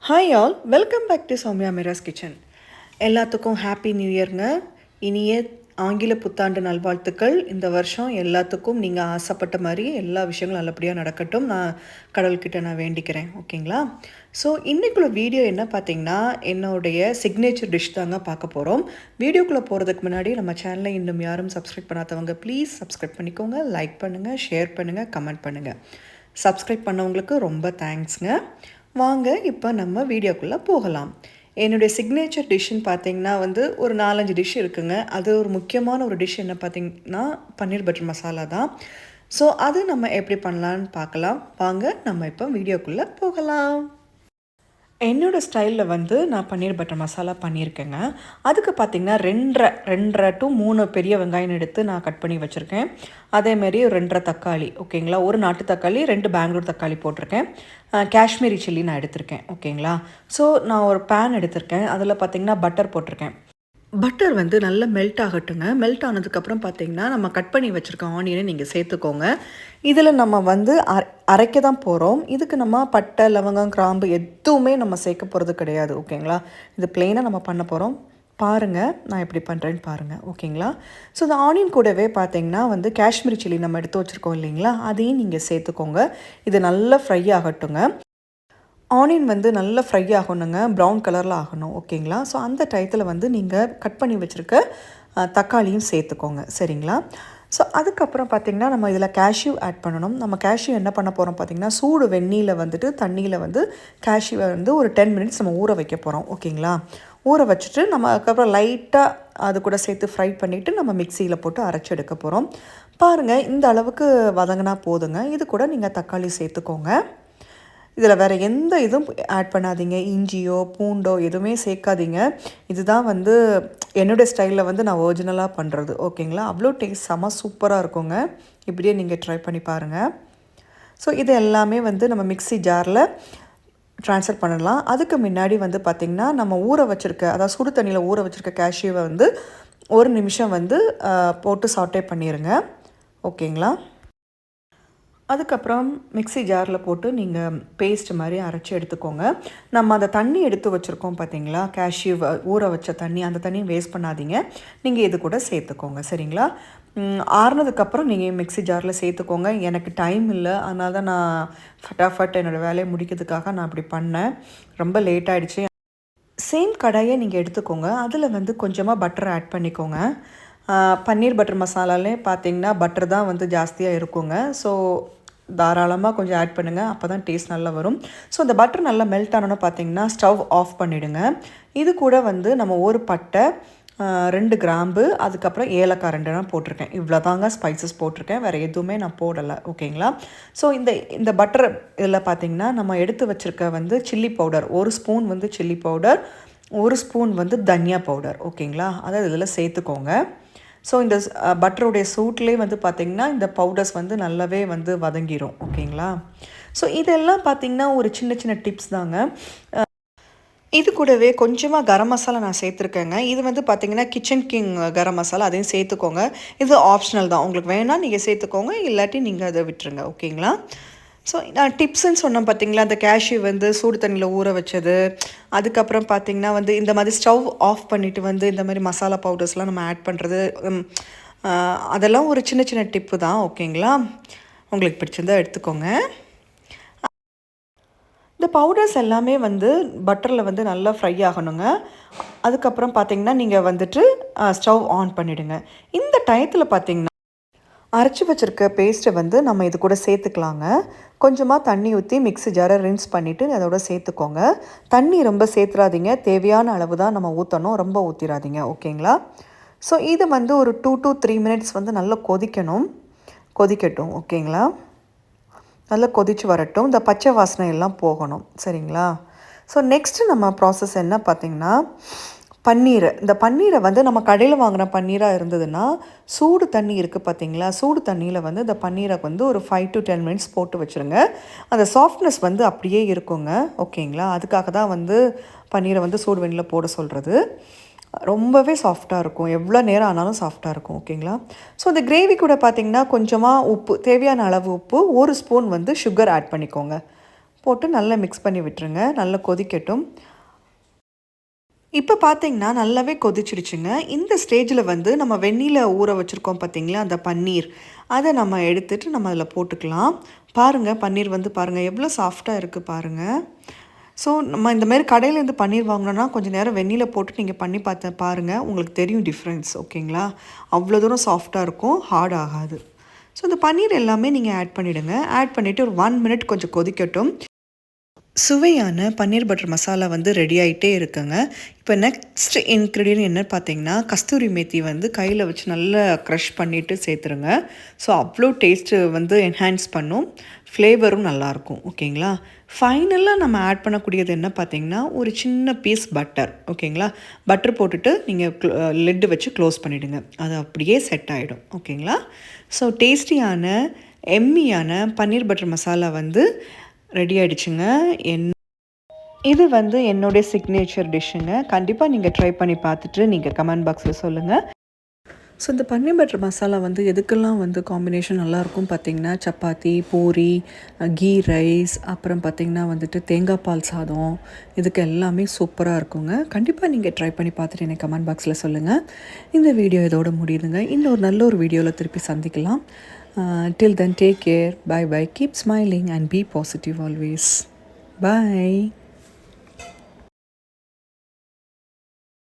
Hi all, welcome back to Soumya Mira's kitchen. எல்லாத்துக்கும் happy new இயர்ங்க. இனிய ஆங்கில புத்தாண்டு நல்வாழ்த்துக்கள். இந்த வருஷம் எல்லாத்துக்கும் நீங்கள் ஆசைப்பட்ட மாதிரி எல்லா விஷயங்களும் நல்லபடியாக நடக்கட்டும். நான் கடவுள்கிட்ட வேண்டிக்கிறேன். ஓகேங்களா? ஸோ இன்றைக்குள்ள வீடியோ என்ன பார்த்தீங்கன்னா, என்னுடைய சிக்னேச்சர் டிஷ் தாங்க பார்க்க போகிறோம். வீடியோக்குள்ளே போகிறதுக்கு முன்னாடி நம்ம சேனலை இன்னும் யாரும் சப்ஸ்கிரைப் பண்ணாதவங்க ப்ளீஸ் சப்ஸ்கிரைப் பண்ணிக்கோங்க. லைக் பண்ணுங்கள், ஷேர் பண்ணுங்கள், கமெண்ட் பண்ணுங்கள். சப்ஸ்கிரைப் பண்ணவங்களுக்கு ரொம்ப தேங்க்ஸ்ங்க. வாங்க இப்போ நம்ம வீடியோக்குள்ளே போகலாம். என்னுடைய சிக்னேச்சர் டிஷ்ஷுன்னு பார்த்தீங்கன்னா ஒரு 4-5 டிஷ் இருக்குங்க. அது ஒரு முக்கியமான ஒரு டிஷ் என்ன பார்த்தீங்கன்னா பன்னீர் பட்டர் மசாலா தான். ஸோ அது நம்ம எப்படி பண்ணலான்னு பார்க்கலாம். வாங்க நம்ம இப்போ வீடியோக்குள்ளே போகலாம். என்னோடய ஸ்டைலில் நான் பன்னீர் பட்டர் மசாலா பண்ணியிருக்கேங்க. அதுக்கு பார்த்திங்கன்னா 2.5 to 3 பெரிய வெங்காயம் எடுத்து நான் கட் பண்ணி வச்சுருக்கேன். அதேமாரி ஒரு 2.5 தக்காளி, ஓகேங்களா. ஒரு நாட்டு தக்காளி, 2 பெங்களூர் தக்காளி போட்டிருக்கேன். காஷ்மீரி சில்லி நான் எடுத்திருக்கேன், ஓகேங்களா. ஸோ நான் ஒரு பேன் எடுத்திருக்கேன். அதில் பார்த்திங்கன்னா பட்டர் போட்டிருக்கேன். பட்டர் நல்லா மெல்ட் ஆகட்டுங்க. மெல்ட் ஆனதுக்கப்புறம் பார்த்திங்கன்னா நம்ம கட் பண்ணி வச்சுருக்க ஆனியனை நீங்கள் சேர்த்துக்கோங்க. இதில் நம்ம அரைக்க தான் போகிறோம். இதுக்கு நம்ம பட்டை, லவங்கம், கிராம்பு எதுவுமே நம்ம சேர்க்க போகிறது கிடையாது, ஓகேங்களா. இது ப்ளெயினாக நம்ம பண்ண போகிறோம். பாருங்கள், நான் எப்படி பண்ணுறேன்னு பாருங்கள், ஓகேங்களா. ஸோ இந்த ஆனியன் கூடவே பார்த்திங்கன்னா காஷ்மீரி சில்லி நம்ம எடுத்து வச்சுருக்கோம் இல்லைங்களா, அதையும் நீங்கள் சேர்த்துக்கோங்க. இது நல்லா ஃப்ரை ஆகட்டுங்க. ஆனியன் நல்லா ஃப்ரை ஆகணுங்க, ப்ரௌன் கலரில் ஆகணும், ஓகேங்களா. ஸோ அந்த டயத்தில் நீங்கள் கட் பண்ணி வச்சுருக்க தக்காளியும் சேர்த்துக்கோங்க, சரிங்களா. ஸோ அதுக்கப்புறம் பார்த்திங்கன்னா நம்ம இதில் கேஷ்யூ ஆட் பண்ணணும். நம்ம கேஷ்யூ என்ன பண்ண போகிறோம் பார்த்திங்கன்னா, சூடு வெந்நீரில் தண்ணியில் கேஷ்யூவை ஒரு 10 மினிட்ஸ் நம்ம ஊற வைக்க போகிறோம், ஓகேங்களா. ஊற வச்சுட்டு நம்ம அதுக்கப்புறம் லைட்டாக அது கூட சேர்த்து ஃப்ரை பண்ணிவிட்டு நம்ம மிக்சியில் போட்டு அரைச்சி எடுக்க போகிறோம். பாருங்கள், இந்த அளவுக்கு வதங்கினா போதுங்க. இது கூட நீங்கள் தக்காளி சேர்த்துக்கோங்க. இதில் வேறு எந்த இதுவும் ஆட் பண்ணாதீங்க. இஞ்சியோ பூண்டோ எதுவுமே சேர்க்காதீங்க. இதுதான் என்னுடைய ஸ்டைலில் நான் ஒரிஜினலாக பண்ணுறது, ஓகேங்களா. அவ்வளோ டேஸ்ட் செம சூப்பராக இருக்குங்க. இப்படியே நீங்கள் ட்ரை பண்ணி பாருங்கள். ஸோ இது எல்லாமே நம்ம மிக்ஸி ஜாரில் ட்ரான்ஸ்ஃபர் பண்ணலாம். அதுக்கு முன்னாடி பார்த்திங்கன்னா நம்ம ஊற வச்சுருக்க, அதாவது சுடு தண்ணியில் ஊற வச்சுருக்க கேஷ்யூவை 1 நிமிஷம் போட்டு சாட்டே பண்ணிடுங்க, ஓகேங்களா. அதுக்கப்புறம் மிக்ஸி ஜாரில் போட்டு நீங்கள் பேஸ்ட் மாதிரி அரைச்சி எடுத்துக்கோங்க. நம்ம அந்த தண்ணி எடுத்து வச்சுருக்கோம் பார்த்தீங்களா, கேஷ்யூ ஊற வச்ச தண்ணி, அந்த தண்ணியை வேஸ்ட் பண்ணாதீங்க. நீங்கள் இது கூட சேர்த்துக்கோங்க, சரிங்களா. ஆறுனதுக்கப்புறம் நீங்கள் மிக்ஸி ஜாரில் சேர்த்துக்கோங்க. எனக்கு டைம் இல்லை, அதனால தான் நான் ஃபட்டாஃபட் என்னோடய வேலையை முடிக்கிறதுக்காக நான் அப்படி பண்ணேன். ரொம்ப லேட் ஆகிடுச்சு. சேம் கடாயை நீங்கள் எடுத்துக்கோங்க. அதில் கொஞ்சமாக பட்டர் ஆட் பண்ணிக்கோங்க. பன்னீர் பட்டர் மசாலாலே பார்த்தீங்கன்னா பட்டர் தான் ஜாஸ்தியாக இருக்குங்க. ஸோ தாராளமாக கொஞ்சம் ஆட் பண்ணுங்கள், அப்போ தான் டேஸ்ட் நல்லா வரும். ஸோ அந்த பட்டர் நல்லா மெல்ட் ஆனோன்னு பார்த்தீங்கன்னா ஸ்டவ் ஆஃப் பண்ணிவிடுங்க. இது கூட நம்ம ஒரு பட்டை, 2 கிராம்பு, அதுக்கப்புறம் ஏலக்காய் 2 போட்டிருக்கேன். இவ்வளோ தாங்க ஸ்பைசஸ் போட்டிருக்கேன், வேறு எதுவுமே நான் போடலை, ஓகேங்களா. ஸோ இந்த பட்டர் இதில் பார்த்திங்கன்னா நம்ம எடுத்து வச்சுருக்க chilli powder 1 spoon chilli powder, 1 spoon தனியா பவுடர், ஓகேங்களா. அதை இதில் சேர்த்துக்கோங்க. ஸோ இந்த பட்டருடைய சூட்லேயே பார்த்திங்கன்னா இந்த பவுடர்ஸ் நல்லாவே வதங்கிடும், ஓகேங்களா. ஸோ இதெல்லாம் பார்த்திங்கன்னா ஒரு சின்ன சின்ன டிப்ஸ் தாங்க. இது கூடவே கொஞ்சமாக கரம் மசாலா நான் சேர்த்துருக்கேங்க. இது பார்த்திங்கன்னா கிச்சன் கிங் கரம் மசாலா, அதையும் சேர்த்துக்கோங்க. இது ஆப்ஷனல் தான், உங்களுக்கு வேணால் நீங்கள் சேர்த்துக்கோங்க, இல்லாட்டி நீங்கள் அதை விட்டுருங்க, ஓகேங்களா. ஸோ நான் டிப்ஸுன்னு சொன்னேன் பார்த்தீங்களா, அந்த கேஷ்யூ சூடு தண்ணியில் ஊற வச்சது, அதுக்கப்புறம் பார்த்திங்கன்னா இந்த மாதிரி ஸ்டவ் ஆஃப் பண்ணிவிட்டு இந்த மாதிரி மசாலா பவுடர்ஸ்லாம் நம்ம ஆட் பண்ணுறது, அதெல்லாம் ஒரு சின்ன சின்ன டிப்பு தான், ஓகேங்களா. உங்களுக்கு பிடிச்சிருந்தா எடுத்துக்கோங்க. இந்த பவுடர்ஸ் எல்லாமே பட்டரில் நல்லா ஃப்ரை ஆகணுங்க. அதுக்கப்புறம் பார்த்திங்கன்னா நீங்கள் ஸ்டவ் ஆன் பண்ணிவிடுங்க. இந்த டயத்தில் பார்த்திங்கன்னா அரைச்சி வச்சுருக்க பேஸ்ட்டை நம்ம இது கூட சேர்த்துக்கலாங்க. கொஞ்சமாக தண்ணி ஊற்றி மிக்ஸி ஜாரை ரின்ஸ் பண்ணிவிட்டு அதோட சேர்த்துக்கோங்க. தண்ணி ரொம்ப சேர்த்துறாதீங்க, தேவையான அளவு தான் நம்ம ஊற்றணும், ரொம்ப ஊற்றிடாதீங்க, ஓகேங்களா. ஸோ இது ஒரு 2 to 3 மினிட்ஸ் நல்லா கொதிக்கட்டும், ஓகேங்களா. நல்லா கொதித்து வரட்டும், இந்த பச்சை வாசனை எல்லாம் போகணும், சரிங்களா. ஸோ நெக்ஸ்ட்டு நம்ம ப்ராசஸ் என்ன பார்த்திங்கன்னா, இந்த பன்னீரை நம்ம கடையில் வாங்கின பன்னீராக இருந்ததுன்னா சூடு தண்ணி இருக்குது பார்த்தீங்களா, சூடு தண்ணியில் இந்த பன்னீரை ஒரு 5 to 10 மினிட்ஸ் போட்டு வச்சுருங்க. அந்த சாஃப்ட்னஸ் அப்படியே இருக்குங்க, ஓகேங்களா. அதுக்காக தான் பன்னீரை சூடு வெண்ணில் போட சொல்கிறது. ரொம்பவே சாஃப்டாக இருக்கும், எவ்வளோ நேரம் ஆனாலும் சாஃப்டாக இருக்கும், ஓகேங்களா. ஸோ இந்த கிரேவி கூட பார்த்திங்கன்னா கொஞ்சமாக உப்பு, தேவையான அளவு உப்பு, 1 ஸ்பூன் சுகர் ஆட் பண்ணிக்கோங்க. போட்டு நல்லா மிக்ஸ் பண்ணி விட்டுருங்க. நல்லா கொதிக்கட்டும். இப்போ பார்த்தீங்கன்னா நல்லாவே கொதிச்சிடுச்சுங்க. இந்த ஸ்டேஜில் வந்து நம்ம வெந்நீர்ல ஊற வச்சுருக்கோம் பார்த்தீங்களா, அந்த பன்னீர், அதை நம்ம எடுத்துட்டு நம்ம அதில் போட்டுக்கலாம். பாருங்கள், பன்னீர் வந்து பாருங்கள் எவ்வளோ சாஃப்டாக இருக்குது பாருங்கள். ஸோ நம்ம இந்த மாதிரி கடையிலேருந்து பன்னீர் வாங்கினோன்னா கொஞ்சம் நேரம் வெந்நீர்ல போட்டு நீங்கள் பண்ணி பாருங்கள், உங்களுக்கு தெரியும் டிஃப்ரென்ஸ். ஓகேங்களா? அவ்வளோ தூரம் சாஃப்டாக இருக்கும், ஹார்ட் ஆகாது. ஸோ இந்த பன்னீர் எல்லாமே நீங்கள் ஆட் பண்ணிவிடுங்க. ஆட் பண்ணிவிட்டு ஒரு 1 மினிட் கொஞ்சம் கொதிக்கட்டும். சுவையான பன்னீர் பட்டர் மசாலா வந்து ரெடி ஆகிட்டே இருக்குங்க. இப்போ நெக்ஸ்ட் இன்க்ரீடியன்ட் என்ன பார்த்தீங்கன்னா, கஸ்தூரி மேத்தி வந்து கையில் வச்சு நல்லா க்ரஷ் பண்ணிவிட்டு சேர்த்துருங்க. ஸோ அவ்வளோ டேஸ்ட்டு வந்து என்ஹான்ஸ் பண்ணும், ஃப்ளேவரும் நல்லாயிருக்கும். ஓகேங்களா? ஃபைனலாக நம்ம ஆட் பண்ணக்கூடியது என்ன பார்த்தீங்கன்னா, ஒரு சின்ன பீஸ் பட்டர். ஓகேங்களா? பட்டர் போட்டுட்டு நீங்கள் லிட்டு வச்சு க்ளோஸ் பண்ணிவிடுங்க. அது அப்படியே செட் ஆகிடும். ஓகேங்களா? ஸோ டேஸ்டியான எம்மியான பன்னீர் பட்டர் மசாலா வந்து ரெடி ஆகிடுச்சுங்க. இது வந்து என்னுடைய சிக்னேச்சர் டிஷ்ஷுங்க. கண்டிப்பாக நீங்கள் ட்ரை பண்ணி பார்த்துட்டு நீங்கள் கமெண்ட் பாக்ஸில் சொல்லுங்கள். ஸோ இந்த பன்னீர் பட்டர் மசாலா வந்து எதுக்கெல்லாம் வந்து காம்பினேஷன் நல்லாயிருக்கும் பார்த்தீங்கன்னா, சப்பாத்தி, பூரி, கீ ரைஸ், அப்புறம் பார்த்திங்கன்னா வந்துட்டு தேங்காய் பால் சாதம், இதுக்கு எல்லாமே சூப்பராக இருக்குங்க. கண்டிப்பாக நீங்கள் ட்ரை பண்ணி பார்த்துட்டு எனக்கு கமெண்ட் பாக்ஸில் சொல்லுங்கள். இந்த வீடியோ இதோட முடியுதுங்க. இன்னொரு நல்ல ஒரு வீடியோவில் திருப்பி சந்திக்கலாம். Till then, take care. Bye bye. Keep smiling and be positive always. Bye.